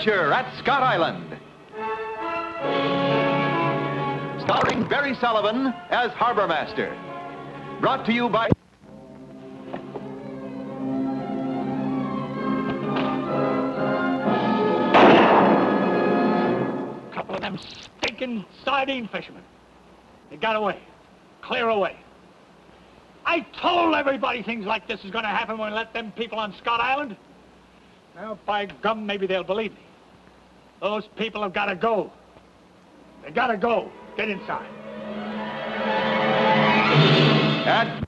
Adventure at Scott Island. Starring Barry Sullivan as Harbourmaster. Brought to you by... Couple of them stinking sardine fishermen. They got away. Clear away. I told everybody things like this is going to happen when we let them people on Scott Island. Well, by gum, maybe they'll believe me. Those people have got to go. They got to go. Get inside. At...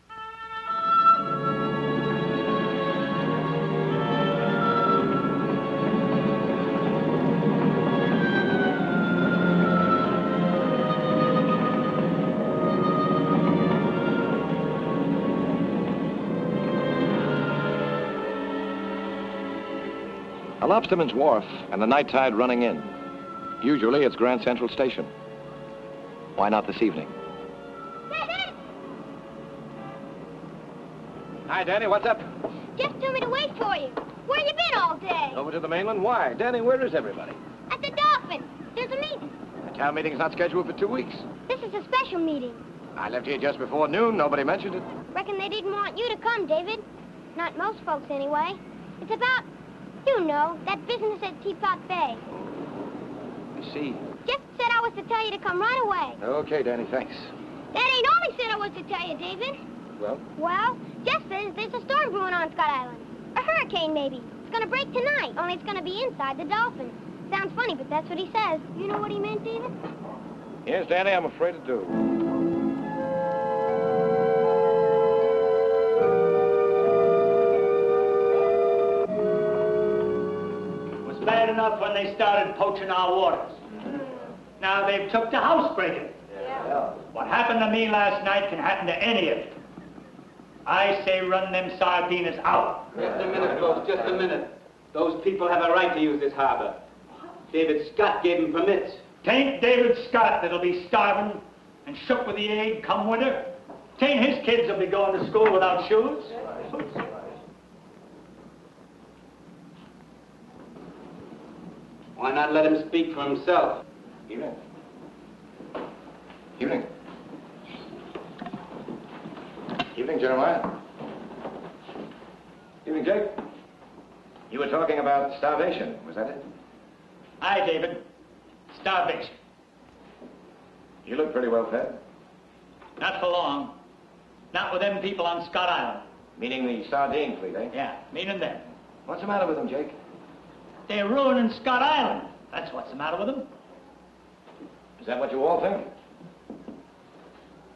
A lobsterman's wharf and the night tide running in. Usually it's Grand Central Station. Why not this evening? Hi, Danny, what's up? Just told me to wait for you. Where you been all day? Over to the mainland? Why? Danny, where is everybody? At the Dolphin. There's a meeting. The town meeting's not scheduled for 2 weeks. This is a special meeting. I left here just before noon. Nobody mentioned it. Reckon they didn't want you to come, David. Not most folks, anyway. It's about, you know, that business at Teapot Bay. I see. Jeff said I was to tell you to come right away. Okay, Danny, thanks. That ain't all he said I was to tell you, David. Well? Well, Jeff says there's a storm brewing on Scott Island. A hurricane, maybe. It's gonna break tonight, only it's gonna be inside the Dolphin. Sounds funny, but that's what he says. You know what he meant, David? Yes, Danny, I'm afraid to do. It was bad enough when they started poaching our waters. Now they've took to housebreaking. Yeah. What happened to me last night can happen to any of you. I say run them sardines out. Just a minute, folks, just a minute. Those people have a right to use this harbor. David Scott gave them permits. Tain't David Scott that'll be starving and shook with the aid come winter. Tain't his kids will be going to school without shoes. Why not let him speak for himself? Evening. Evening. Evening, Jeremiah. Evening, Jake. You were talking about starvation, was that it? Aye, David. Starvation. You look pretty well fed. Not for long. Not with them people on Scott Island. Meaning the sardine fleet, eh? Yeah, meaning them. What's the matter with them, Jake? They're ruining Scott Island. That's what's the matter with them. Is that what you all think?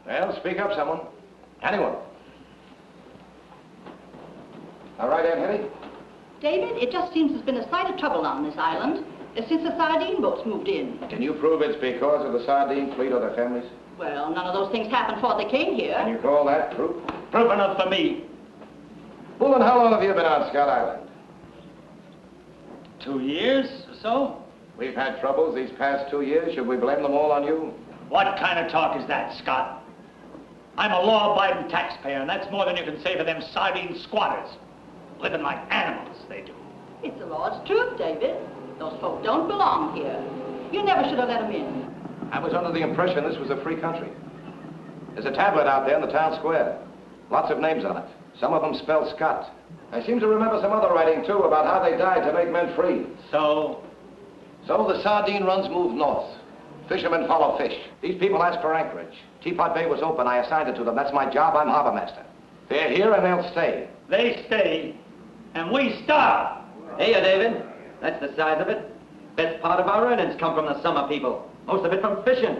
Well, speak up, someone. Anyone. All right, Aunt Hetty? David, it just seems there's been a sight of trouble on this island since the sardine boats moved in. Can you prove it's because of the sardine fleet or their families? Well, none of those things happened before they came here. Can you call that proof? Proof enough for me. Well, and how long have you been on Scott Island? 2 years or so. We've had troubles these past 2 years. Should we blame them all on you? What kind of talk is that, Scott? I'm a law-abiding taxpayer, and that's more than you can say for them sardine squatters. Living like animals, they do. It's the Lord's truth, David. Those folk don't belong here. You never should have let them in. I was under the impression this was a free country. There's a tablet out there in the town square. Lots of names on it. Some of them spell Scott. I seem to remember some other writing, too, about how they died to make men free. So the sardine runs move north. Fishermen follow fish. These people ask for anchorage. Teapot Bay was open. I assigned it to them. That's my job. I'm harbourmaster. They're here and they'll stay. they stay, and we starve. Hey, David. That's the size of it. Best part of our earnings come from the summer people. Most of it from fishing.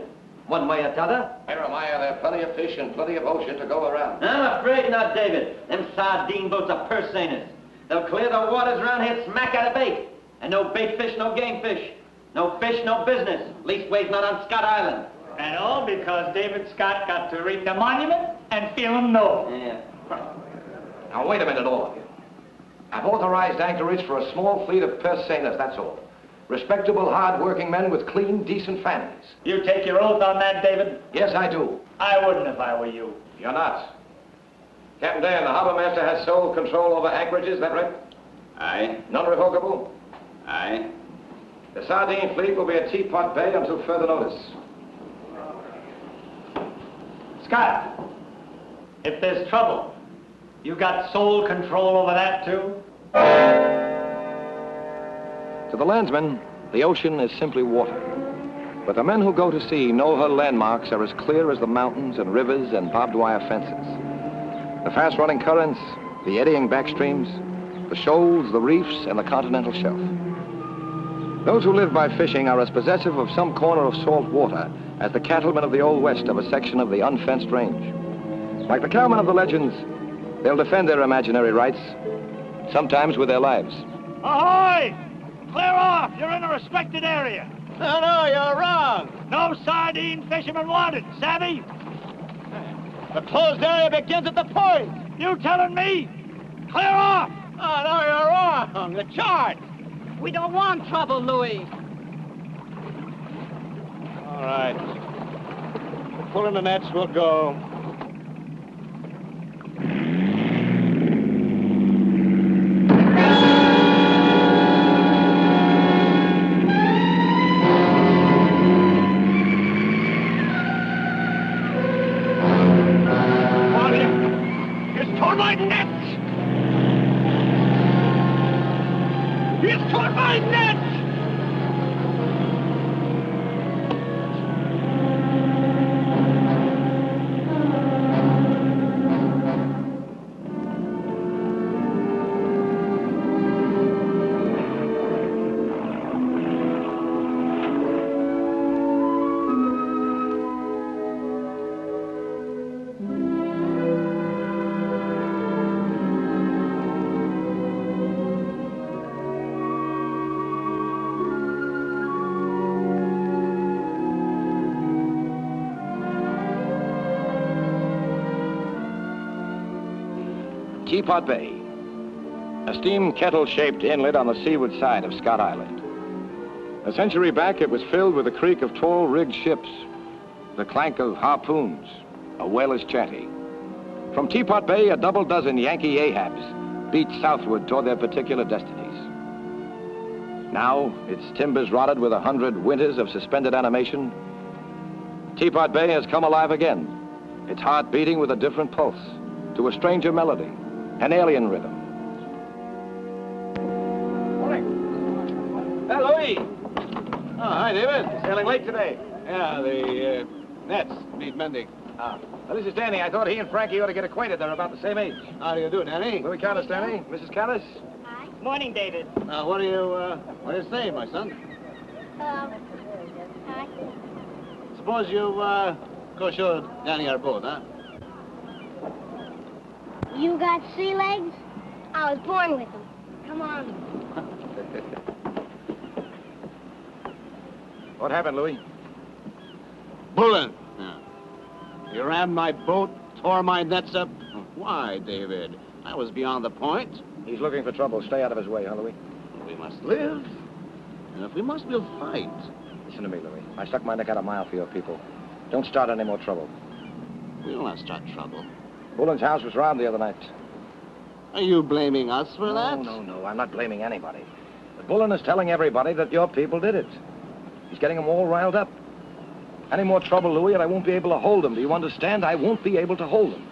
One way or t'other. Jeremiah, there are plenty of fish and plenty of ocean to go around. I'm afraid not, David. Them sardine boats are purse seiners. They'll clear the waters around here smack out of bait. And no bait fish, no game fish. No fish, no business. Leastways not on Scott Island. And all because David Scott got to read the monument and feel him know. Yeah. Now, wait a minute, all of you. I've authorized anchorage for a small fleet of purse seiners, that's all. Respectable, hard-working men with clean, decent families. You take your oath on that, David? Yes, I do. I wouldn't if I were you. You're not. Captain Dan, the harbourmaster has sole control over anchorages, is that right? Aye. Non-revocable? Aye. The sardine fleet will be at Teapot Bay until further notice. Scott, if there's trouble, you got sole control over that, too? To the landsman, the ocean is simply water. But the men who go to sea know her landmarks are as clear as the mountains and rivers and barbed wire fences. The fast-running currents, the eddying backstreams, the shoals, the reefs, and the continental shelf. Those who live by fishing are as possessive of some corner of salt water as the cattlemen of the Old West of a section of the unfenced range. Like the cowmen of the legends, they'll defend their imaginary rights, sometimes with their lives. Ahoy! Clear off! You're in a restricted area. No, you're wrong. No sardine fishermen wanted, savvy? The closed area begins at the point. You telling me? Clear off! Oh, no, you're wrong. The chart. We don't want trouble, Louis. All right. Pull in the nets, we'll go. Teapot Bay, a steam kettle-shaped inlet on the seaward side of Scott Island. A century back, it was filled with the creak of tall rigged ships, the clank of harpoons, a whaler's chanty. From Teapot Bay, a double dozen Yankee Ahabs beat southward toward their particular destinies. Now, its timbers rotted with 100 winters of suspended animation, Teapot Bay has come alive again, its heart beating with a different pulse, to a stranger melody, an alien rhythm. Morning. Hello, Louis. Oh, hi, David. Sailing late today. Yeah, the nets need mending. Well, this is Danny. I thought he and Frankie ought to get acquainted. They're about the same age. How do you do, Danny? Louis Callis, Danny. Mrs. Callis. Hi. Morning, David. What do you say, my son? Hello. Hi. Suppose you go show Danny our boat, huh? You got sea legs? I was born with them. Come on. What happened, Louis? Bullet. Yeah. You rammed my boat, tore my nets up. Why, David? I was beyond the point. He's looking for trouble. Stay out of his way, huh, Louis? We must live. And if we must, we'll fight. Listen to me, Louis. I stuck my neck out a mile for your people. Don't start any more trouble. We'll not start trouble. Bullen's house was robbed the other night. Are you blaming us for that? No. I'm not blaming anybody. But Bullen is telling everybody that your people did it. He's getting them all riled up. Any more trouble, Louis, and I won't be able to hold them. Do you understand? I won't be able to hold them.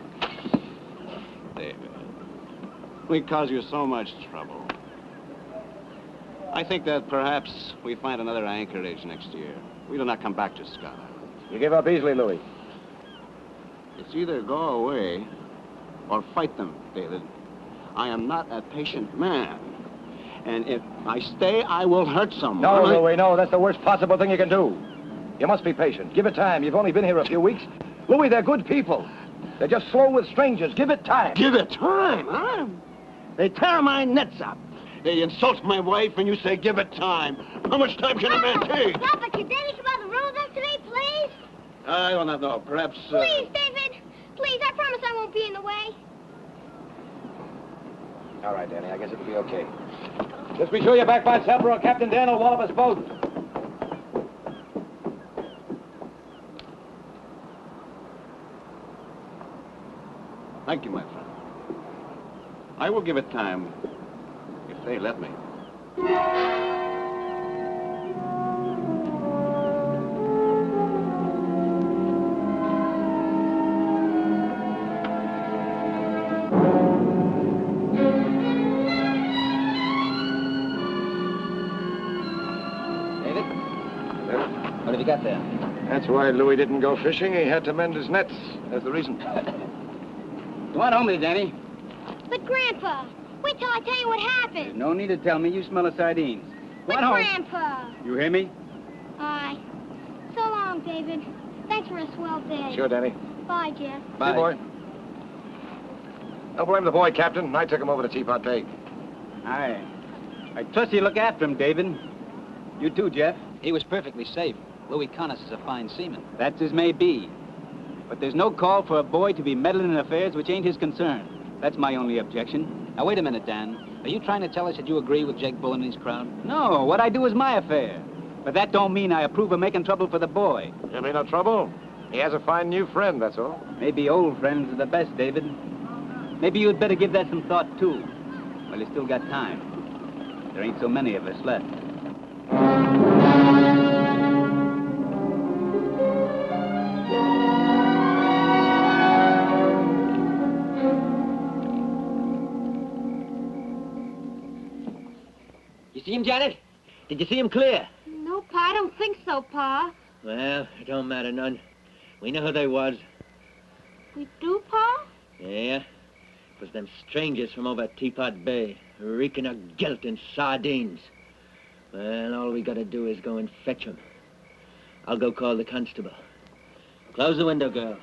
David, we cause you so much trouble. I think that perhaps we find another anchorage next year. We do not come back to Scott Island. You give up easily, Louis. It's either go away or fight them, David. I am not a patient man. And if I stay, I will hurt someone. No, Louis, no. That's the worst possible thing you can do. You must be patient. Give it time. You've only been here a few weeks. Louis, they're good people. They're just slow with strangers. Give it time. Give it time, huh? They tear my nets up. They insult my wife, and you say, give it time. How much time can a man take? Stop it. Can Danny come out the room with us today, please? I do not know. Perhaps... Please, David. Please, I promise I won't be in the way. All right, Danny. I guess it'll be okay. Just be sure you're back by supper or Captain Dan will wall up his boat. Thank you, my friend. I will give it time, if they let me. What have you got there? That's why Louis didn't go fishing. He had to mend his nets. That's the reason. Come on home with you, Danny. But, Grandpa, wait till I tell you what happened. No need to tell me. You smell of sardines. Come But, on home. Grandpa. You hear me? Aye. So long, David. Thanks for a swell day. Sure, Danny. Bye, Jeff. Bye. Hey, boy. Don't blame the boy, Captain. I took him over to Teapot Bay. Aye. I trust you look after him, David. You too, Jeff. He was perfectly safe. Louis Connors is a fine seaman. That's as may be. But there's no call for a boy to be meddling in affairs which ain't his concern. That's my only objection. Now, wait a minute, Dan. Are you trying to tell us that you agree with Jake Bull and his crowd? No, what I do is my affair. But that don't mean I approve of making trouble for the boy. There'll be no trouble. He has a fine new friend, that's all. Maybe old friends are the best, David. Maybe you'd better give that some thought, too. Well, you still got time. There ain't so many of us left. You see him, Janet? Did you see him clear? No, Pa, I don't think so, Pa. Well, it don't matter none. We know who they was. We do, Pa? Yeah. It was them strangers from over at Teapot Bay, reeking of guilt and sardines. Well, all we gotta do is go and fetch 'em. I'll go call the constable. Close the window, girl.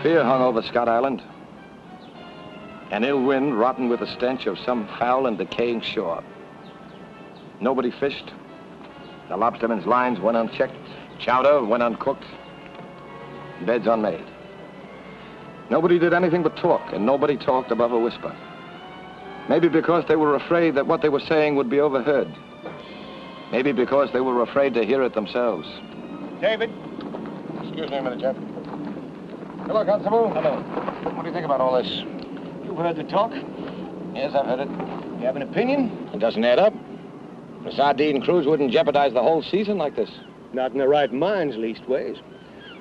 Fear hung over Scott Island. An ill wind rotten with the stench of some foul and decaying shore. Nobody fished. The lobstermen's lines went unchecked. Chowder went uncooked. Beds unmade. Nobody did anything but talk, and nobody talked above a whisper. Maybe because they were afraid that what they were saying would be overheard. Maybe because they were afraid to hear it themselves. David. Excuse me a minute, Jeff. Hello, Constable. Hello. What do you think about all this? You've heard the talk. Yes, I've heard it. You have an opinion? It doesn't add up. The sardine cruise wouldn't jeopardize the whole season like this. Not in their right minds, leastways.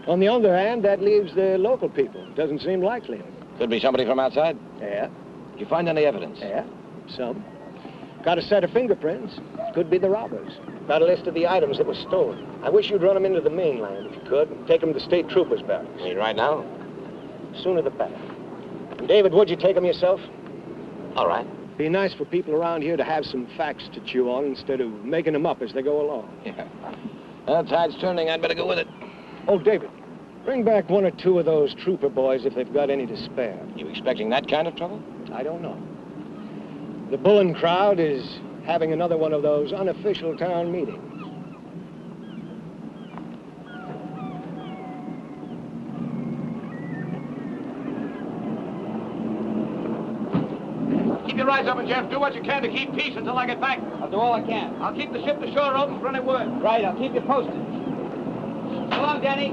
On the other hand, that leaves the local people. Doesn't seem likely. Could be somebody from outside. Yeah, Did you find any evidence? yeah, some. Got a set of fingerprints. Could be the robbers. Got a list of the items that were stolen. I wish you'd run them into the mainland if you could, and take them to state troopers' barracks. You mean right now? Sooner the better. And David, would you take them yourself? All right. Be nice for people around here to have some facts to chew on instead of making them up as they go along. Yeah. Well, tide's turning. I'd better go with it. Oh, David, bring back one or two of those trooper boys if they've got any to spare. You expecting that kind of trouble? I don't know. The Bullen crowd is having another one of those unofficial town meetings. Keep your eyes open, Jeff. Do what you can to keep peace until I get back. I'll do all I can. I'll keep the ship to shore open for any word. Right, I'll keep you posted. So long, Danny.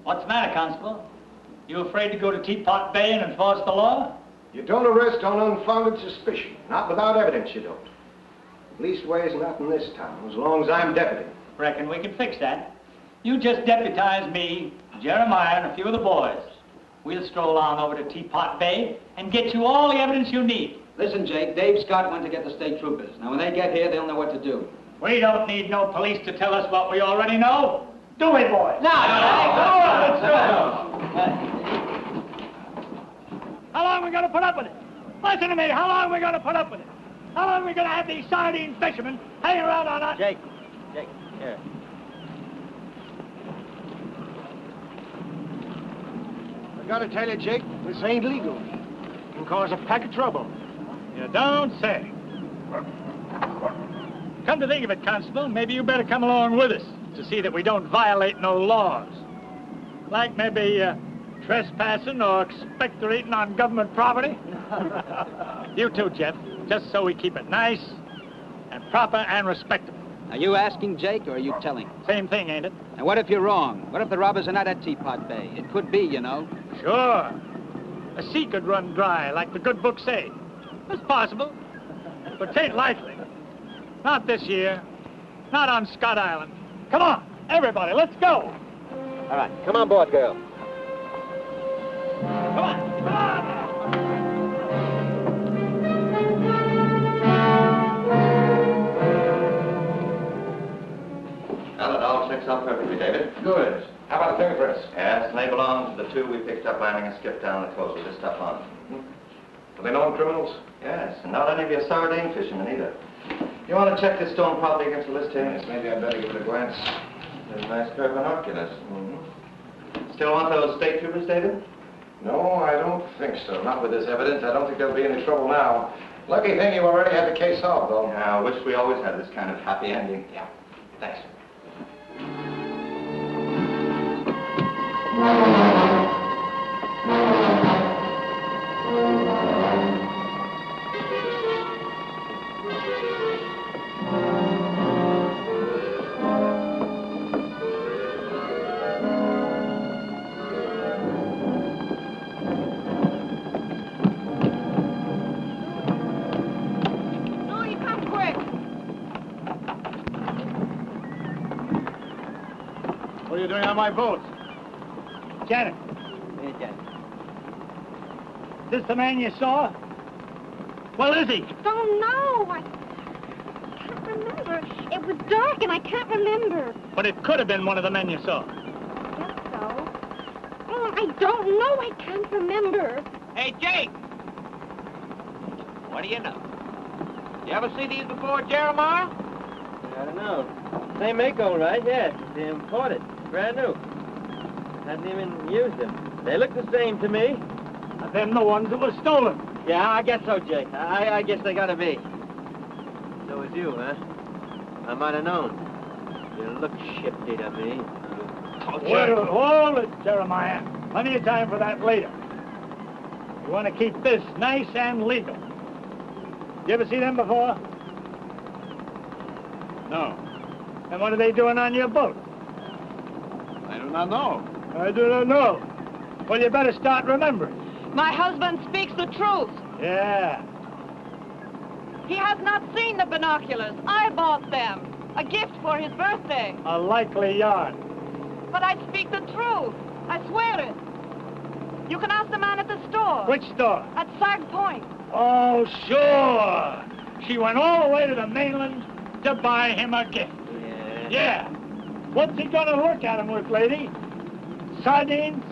What's the matter, Constable? You afraid to go to Teapot Bay and enforce the law? You don't arrest on unfounded suspicion. Not without evidence, you don't. Leastways, not in this town, as long as I'm deputy. Reckon we can fix that. You just deputize me, Jeremiah, and a few of the boys. We'll stroll on over to Teapot Bay and get you all the evidence you need. Listen, Jake, Dave Scott went to get the state troopers. Now, when they get here, they'll know what to do. We don't need no police to tell us what we already know. Do we, boys? No. How long are we going to put up with it? Listen to me. How long are we going to put up with it? How long are we going to have these sardine fishermen hanging around on us? Jake, here. I gotta tell you, Jake, this ain't legal. It can cause a pack of trouble. You don't say. Come to think of it, Constable, maybe you better come along with us to see that we don't violate no laws. Like maybe Trespassing or expectorating on government property? You too, Jeff. Just so we keep it nice and proper and respectable. Are you asking, Jake, or are you telling? Same thing, ain't it? And what if you're wrong? What if the robbers are not at Teapot Bay? It could be, you know. Sure. A sea could run dry, like the good books say. It's possible, but 'tain't likely. Not this year. Not on Scott Island. Come on, everybody, let's go. All right, come on board, girl. Come on, come on. Well, it all checks out perfectly, David. Good. How about the fingerprints? Yes, they belong to the two we picked up landing a skiff down the coast with this stuff on. Are they known criminals? Yes, and not any of your sardine fishermen either. You want to check this stone properly against the list here? Yes, maybe I'd better give it a glance. There's a nice pair of binoculars. Still want those state troopers, David? No, I don't think so. Not with this evidence. I don't think there'll be any trouble now. Lucky thing you already had the case solved, though. Yeah, I wish we always had this kind of happy ending. Yeah. Thanks. What are you doing on my boat? Janet. Hey, Janet. This the man you saw? Well, is he? Don't know. I can't remember. It was dark and I can't remember. But it could have been one of the men you saw. I guess so. Oh, I don't know. I can't remember. Hey, Jake! What do you know? You ever see these before, Jeremiah? I don't know. Same make, all right, yes. They're imported. Brand new. Hadn't even used them. They look the same to me. And them the ones that were stolen. Yeah, I guess so, Jake. I guess they gotta be. So is you, huh? I might have known. You look shifty to me. Well, hold it, Jeremiah. Plenty of time for that later. You want to keep this nice and legal. You ever see them before? No, And what are they doing on your boat? I do not know. I do not know. Well, you better start remembering. My husband speaks the truth. Yeah. He has not seen the binoculars. I bought them. A gift for his birthday. A likely yarn. But I speak the truth. I swear it. You can ask the man at the store. Which store? At Sag Point. Oh, sure. She went all the way to the mainland to buy him a gift. Yeah. What's he gonna look at him with, lady? Sardines?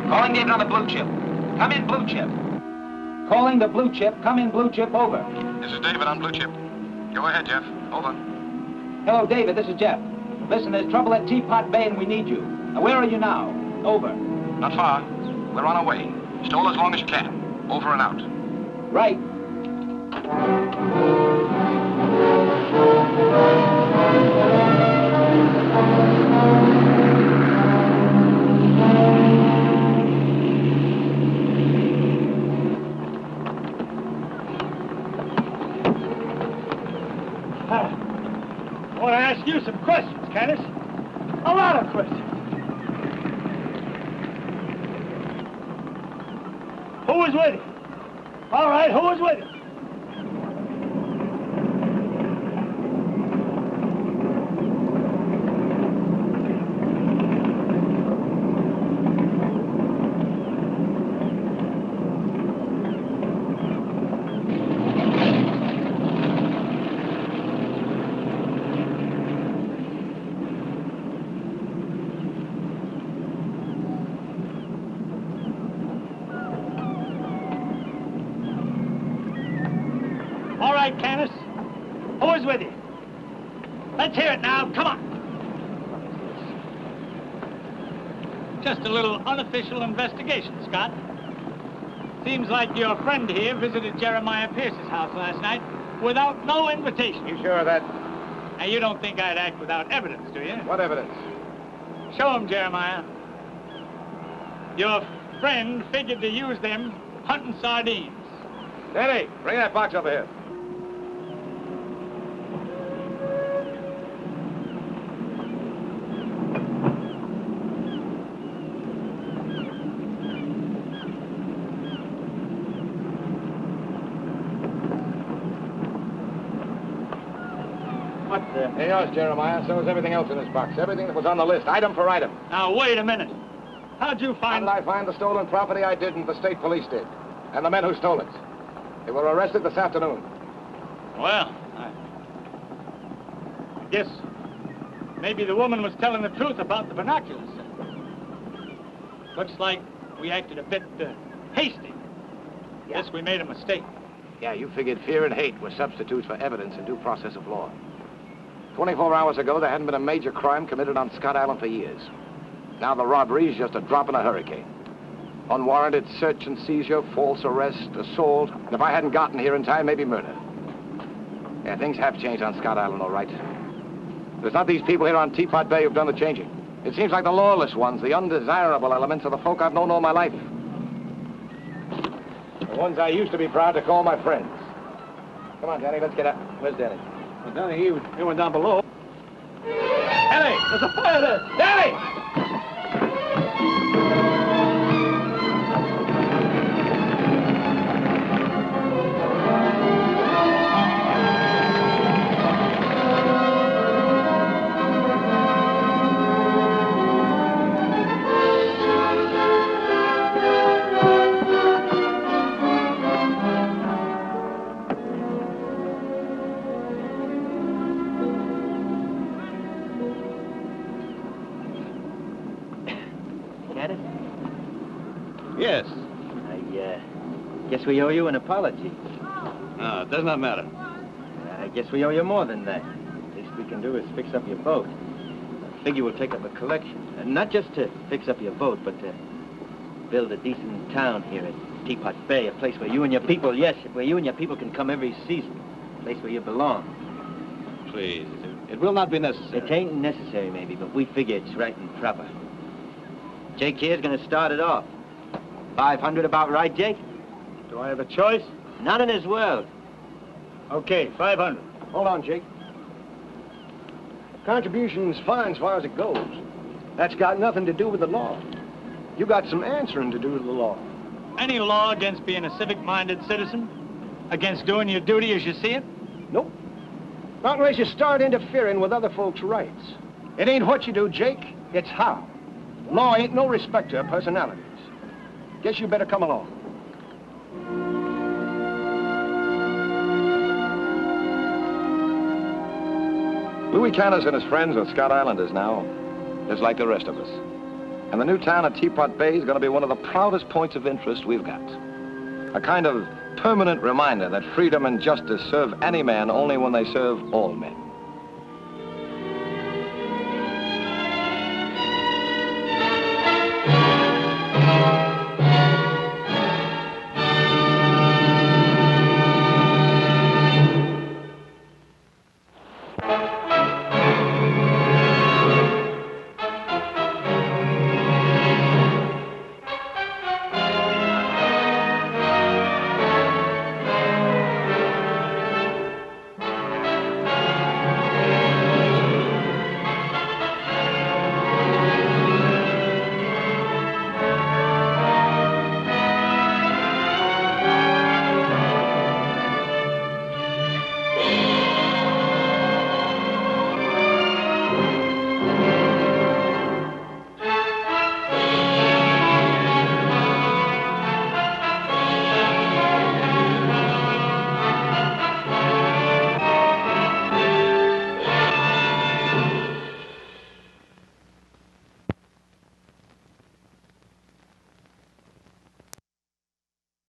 Calling David on the blue chip. Come in, blue chip. Calling the blue chip. Come in, blue chip. Over. This is David on Blue Chip. Go ahead, Jeff. Over. Hello, David. This is Jeff. Listen, there's trouble at Teapot Bay and we need you. Now, where are you now? Over. Not far. We're on our way. Stall as long as you can. Over and out. Right. I want to ask you some questions, Candace. A lot of questions. Who was with you? All right, who was with you? right, Canis? Who is with you? Let's hear it now. Come on. Just a little unofficial investigation, Scott. Seems like your friend here visited Jeremiah Pierce's house last night without no invitation. You sure of that? Now, you don't think I'd act without evidence, do you? What evidence? Show him, Jeremiah. Your friend figured to use them hunting sardines. Danny, bring that box over here. What the... Hey, yours, Jeremiah. So is everything else in this box. Everything that was on the list, item for item. Now, wait a minute. How'd you How find... did I find the stolen property? I didn't. The state police did. And the men who stole it. They were arrested this afternoon. Well, I guess maybe the woman was telling the truth about the binoculars. Looks like we acted a bit hasty. Yeah. Guess we made a mistake. Yeah, you figured fear and hate were substitutes for evidence in due process of law. 24 hours ago, there hadn't been a major crime committed on Scott Island for years. Now the robbery is just a drop in a hurricane. Unwarranted search and seizure, false arrest, assault, and if I hadn't gotten here in time, maybe murder. Yeah, things have changed on Scott Island, all right. There's not these people here on Teapot Bay who've done the changing. It seems like the lawless ones, the undesirable elements of the folk I've known all my life. The ones I used to be proud to call my friends. Come on, Danny, let's get up. Where's Danny? Well, Danny, he went down below. Danny! There's a fire there! Danny! Yes. I guess we owe you an apology. No, it does not matter. I guess we owe you more than that. Least we can do is fix up your boat. I figure we'll take up a collection. And not just to fix up your boat, but to build a decent town here at Teapot Bay, a place where you and your people, yes, where you and your people can come every season. A place where you belong. Please, it will not be necessary. It ain't necessary, maybe, but we figure it's right and proper. Jake here's gonna start it off. 500 about right, Jake? Do I have a choice? Not in his world. Okay, 500. Hold on, Jake. Contribution's fine as far as it goes. That's got nothing to do with the law. You got some answering to do to the law. Any law against being a civic-minded citizen? Against doing your duty as you see it? Nope. Not unless you start interfering with other folks' rights. It ain't what you do, Jake. It's how. Law ain't no respecter of personalities. Guess you better come along. Louis Canis and his friends are Scott Islanders now, just like the rest of us. And the new town of Teapot Bay is going to be one of the proudest points of interest we've got. A kind of permanent reminder that freedom and justice serve any man only when they serve all men.